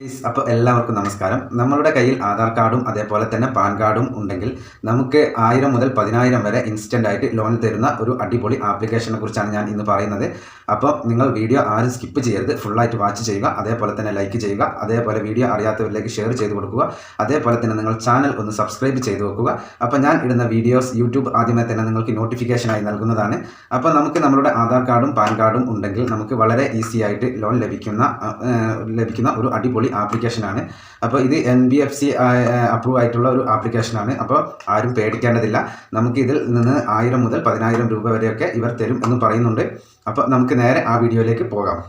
അപ്പോൾ എല്ലാവർക്കും നമസ്കാരം. നമ്മളുടെ കയ്യിൽ ആധാർ കാർഡും അതേപോലെ തന്നെ പാൻ കാർഡും ഉണ്ടെങ്കിൽ നമുക്ക് 1000 മുതൽ 10,000 വരെ ഇൻസ്റ്റൻ്റ് ആയിട്ട് ലോൺ തരുന്ന ഒരു അടിപൊളി ആപ്ലിക്കേഷനെ കുറിച്ചാണ് ഞാൻ ഇന്ന് പറയുന്നത്. അപ്പോൾ നിങ്ങൾ വീഡിയോ ആരും സ്കിപ്പ് ചെയ്യരുത്, ഫുള്ളായിട്ട് വാച്ച് ചെയ്യുക, അതേപോലെ തന്നെ ലൈക്ക് ചെയ്യുക, അതേപോലെ വീഡിയോ അറിയാത്തവരിലേക്ക് ഷെയർ ചെയ്ത് കൊടുക്കുക, അതേപോലെ തന്നെ നിങ്ങൾ ചാനൽ ഒന്ന് സബ്സ്ക്രൈബ് ചെയ്ത് വെക്കുക. അപ്പോൾ ഞാൻ ഇടുന്ന വീഡിയോസ് യൂട്യൂബ് ആദ്യമേ തന്നെ നിങ്ങൾക്ക് നോട്ടിഫിക്കേഷനായി നൽകുന്നതാണ്. അപ്പോൾ നമുക്ക് നമ്മളുടെ ആധാർ കാർഡും പാൻ കാർഡും ഉണ്ടെങ്കിൽ നമുക്ക് വളരെ ഈസി ആയിട്ട് ലോൺ ലഭിക്കുന്ന ഒരു അടിപൊളി ആപ്ലിക്കേഷനാണ്. അപ്പോൾ ഇത് NBFC അപ്രൂവ് ആയിട്ടുള്ള ഒരു ആപ്ലിക്കേഷനാണ്. അപ്പോൾ ആരും പേടിക്കേണ്ടതില്ല. നമുക്ക് ഇതിൽ നിന്ന് 1000 മുതൽ 10,000 രൂപ വരെയൊക്കെ ഇവർ തരും എന്ന് പറയുന്നുണ്ട്. അപ്പോൾ നമുക്ക് നേരെ ആ വീഡിയോയിലേക്ക് പോകാം.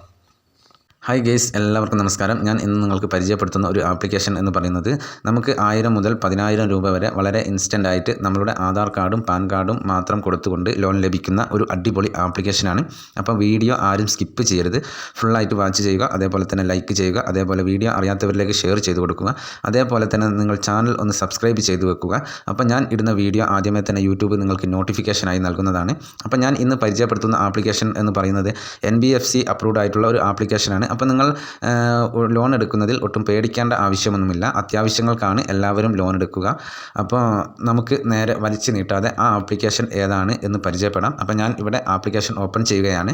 ഹായ് ഗേസ്, എല്ലാവർക്കും നമസ്കാരം. ഞാൻ ഇന്ന് നിങ്ങൾക്ക് പരിചയപ്പെടുത്തുന്ന ഒരു ആപ്ലിക്കേഷൻ എന്ന് പറയുന്നത് നമുക്ക് 1000 മുതൽ 10,000 രൂപ വരെ വളരെ ഇൻസ്റ്റൻ്റ് ആയിട്ട് നമ്മളുടെ ആധാർ കാർഡും പാൻ കാർഡും മാത്രം കൊടുത്തുകൊണ്ട് ലോൺ ലഭിക്കുന്ന ഒരു അടിപൊളി ആപ്ലിക്കേഷനാണ്. അപ്പോൾ വീഡിയോ ആരും സ്കിപ്പ് ചെയ്യരുത്, ഫുള്ളായിട്ട് വാച്ച് ചെയ്യുക, അതേപോലെ തന്നെ ലൈക്ക് ചെയ്യുക, അതേപോലെ വീഡിയോ അറിയാത്തവരിലേക്ക് ഷെയർ ചെയ്ത് കൊടുക്കുക, അതേപോലെ തന്നെ നിങ്ങൾ ചാനൽ ഒന്ന് സബ്സ്ക്രൈബ് ചെയ്ത് വെക്കുക. അപ്പോൾ ഞാൻ ഇടുന്ന വീഡിയോ ആദ്യമേ തന്നെ യൂട്യൂബ് നിങ്ങൾക്ക് നോട്ടിഫിക്കേഷനായി നൽകുന്നതാണ്. അപ്പോൾ ഞാൻ ഇന്ന് പരിചയപ്പെടുത്തുന്ന ആപ്ലിക്കേഷൻ എന്ന് പറയുന്നത് NBFC അപ്രൂവ്ഡ് ആയിട്ടുള്ള ഒരു ആപ്ലിക്കേഷനാണ്. അപ്പോൾ നിങ്ങൾ ലോൺ എടുക്കുന്നതിൽ ഒട്ടും പേടിക്കേണ്ട ആവശ്യമൊന്നുമില്ല. അത്യാവശ്യങ്ങൾക്കാണ് എല്ലാവരും ലോൺ എടുക്കുക. അപ്പോൾ നമുക്ക് നേരെ വലിച്ചു നീട്ടാതെ ആ ആപ്ലിക്കേഷൻ ഏതാണ് എന്ന് പരിചയപ്പെടാം. അപ്പോൾ ഞാൻ ഇവിടെ ആപ്ലിക്കേഷൻ ഓപ്പൺ ചെയ്യുകയാണ്.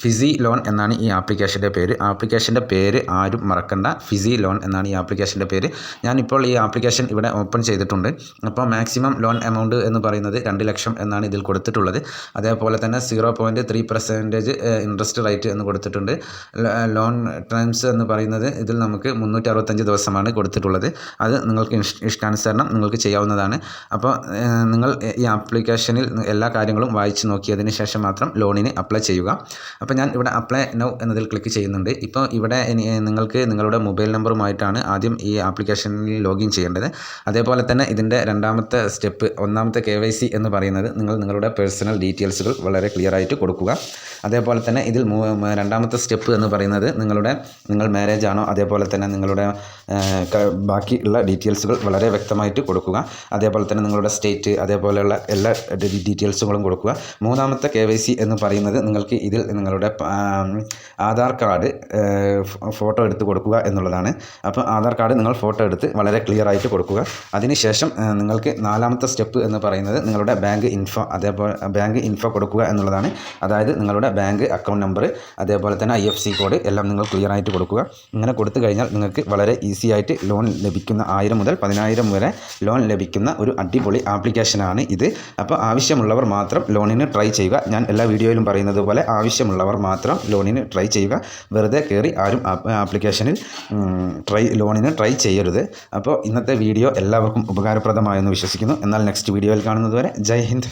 ഫിസി ലോൺ എന്നാണ് ഈ ആപ്ലിക്കേഷൻ്റെ പേര്. ആപ്ലിക്കേഷൻ്റെ പേര് ആരും മറക്കണ്ട, ഫിസി ലോൺ എന്നാണ് ഈ ആപ്ലിക്കേഷൻ്റെ പേര്. ഞാനിപ്പോൾ ഈ ആപ്ലിക്കേഷൻ ഇവിടെ ഓപ്പൺ ചെയ്തിട്ടുണ്ട്. അപ്പോൾ മാക്സിമം ലോൺ എമൗണ്ട് എന്ന് പറയുന്നത് 2 ലക്ഷം എന്നാണ് ഇതിൽ കൊടുത്തിട്ടുള്ളത്. അതേപോലെ തന്നെ 0.3% ഇൻട്രസ്റ്റ് റേറ്റ് എന്ന് കൊടുത്തിട്ടുണ്ട്. ലോൺ ടൈംസ് എന്ന് പറയുന്നത് ഇതിൽ നമുക്ക് 365 ദിവസമാണ് കൊടുത്തിട്ടുള്ളത്. അത് നിങ്ങൾക്ക് ഇഷ്ടാനുസരണം നിങ്ങൾക്ക് ചെയ്യാവുന്നതാണ്. അപ്പോൾ നിങ്ങൾ ഈ ആപ്ലിക്കേഷനിൽ എല്ലാ കാര്യങ്ങളും വായിച്ച് നോക്കിയതിന് ശേഷം മാത്രം ലോണിന് അപ്ലൈ ചെയ്യുക. അപ്പോൾ ഞാൻ ഇവിടെ അപ്ലൈ നൗ എന്നതിൽ ക്ലിക്ക് ചെയ്യുന്നുണ്ട്. ഇപ്പോൾ ഇവിടെ നിങ്ങൾക്ക് നിങ്ങളുടെ മൊബൈൽ നമ്പറുമായിട്ടാണ് ആദ്യം ഈ ആപ്ലിക്കേഷനിൽ ലോഗിൻ ചെയ്യേണ്ടത്. അതേപോലെ തന്നെ ഇതിൻ്റെ രണ്ടാമത്തെ സ്റ്റെപ്പ്, ഒന്നാമത്തെ KYC എന്ന് പറയുന്നത് നിങ്ങളുടെ പേഴ്സണൽ ഡീറ്റെയിൽസുകൾ വളരെ ക്ലിയർ ആയിട്ട് കൊടുക്കുക. അതേപോലെ തന്നെ ഇതിൽ രണ്ടാമത്തെ സ്റ്റെപ്പ് എന്ന് പറയുന്നത് നിങ്ങൾ മാരേജ് ആണോ, അതേപോലെ തന്നെ നിങ്ങളുടെ ബാക്കിയുള്ള ഡീറ്റെയിൽസുകൾ വളരെ വ്യക്തമായിട്ട് കൊടുക്കുക. അതേപോലെ തന്നെ നിങ്ങളുടെ സ്റ്റേറ്റ്, അതേപോലെയുള്ള എല്ലാ ഡീറ്റെയിൽസുകളും കൊടുക്കുക. മൂന്നാമത്തെ KYC എന്ന് പറയുന്നത് നിങ്ങൾക്ക് ഇതിൽ നിങ്ങളുടെ ആധാർ കാർഡ് ഫോട്ടോ എടുത്ത് കൊടുക്കുക എന്നുള്ളതാണ്. അപ്പോൾ ആധാർ കാർഡ് നിങ്ങൾ ഫോട്ടോ എടുത്ത് വളരെ ക്ലിയർ ആയിട്ട് കൊടുക്കുക. അതിനുശേഷം നിങ്ങൾക്ക് നാലാമത്തെ സ്റ്റെപ്പ് എന്ന് പറയുന്നത് നിങ്ങളുടെ ബാങ്ക് ഇൻഫോ, അതേപോലെ ബാങ്ക് ഇൻഫോ കൊടുക്കുക എന്നുള്ളതാണ്. അതായത് നിങ്ങളുടെ ബാങ്ക് അക്കൗണ്ട് നമ്പർ, അതേപോലെ തന്നെ IFSC കോഡ് എല്ലാം നിങ്ങൾ ക്ലിയർ ആയിട്ട് കൊടുക്കുക. ഇങ്ങനെ കൊടുത്തു കഴിഞ്ഞാൽ നിങ്ങൾക്ക് വളരെ ഈസി ആയിട്ട് ലോൺ ലഭിക്കുന്ന 1000 മുതൽ 10,000 വരെ ലോൺ ലഭിക്കുന്ന ഒരു അടിപൊളി ആപ്ലിക്കേഷനാണ് ഇത്. അപ്പോൾ ആവശ്യമുള്ളവർ മാത്രം ലോണിന് ട്രൈ ചെയ്യുക. ഞാൻ എല്ലാ വീഡിയോയിലും പറയുന്നത് പോലെ ആവശ്യമുള്ളവർ മാത്രം ലോണിന് ട്രൈ ചെയ്യുക. വെറുതെ കയറി ആരും ആപ്ലിക്കേഷനിൽ ലോണിന് ട്രൈ ചെയ്യരുത്. അപ്പോൾ ഇന്നത്തെ വീഡിയോ എല്ലാവർക്കും ഉപകാരപ്രദമായെന്ന് വിശ്വസിക്കുന്നു. എന്നാൽ നെക്സ്റ്റ് വീഡിയോയിൽ കാണുന്നത് വരെ ജയ് ഹിന്ദ്.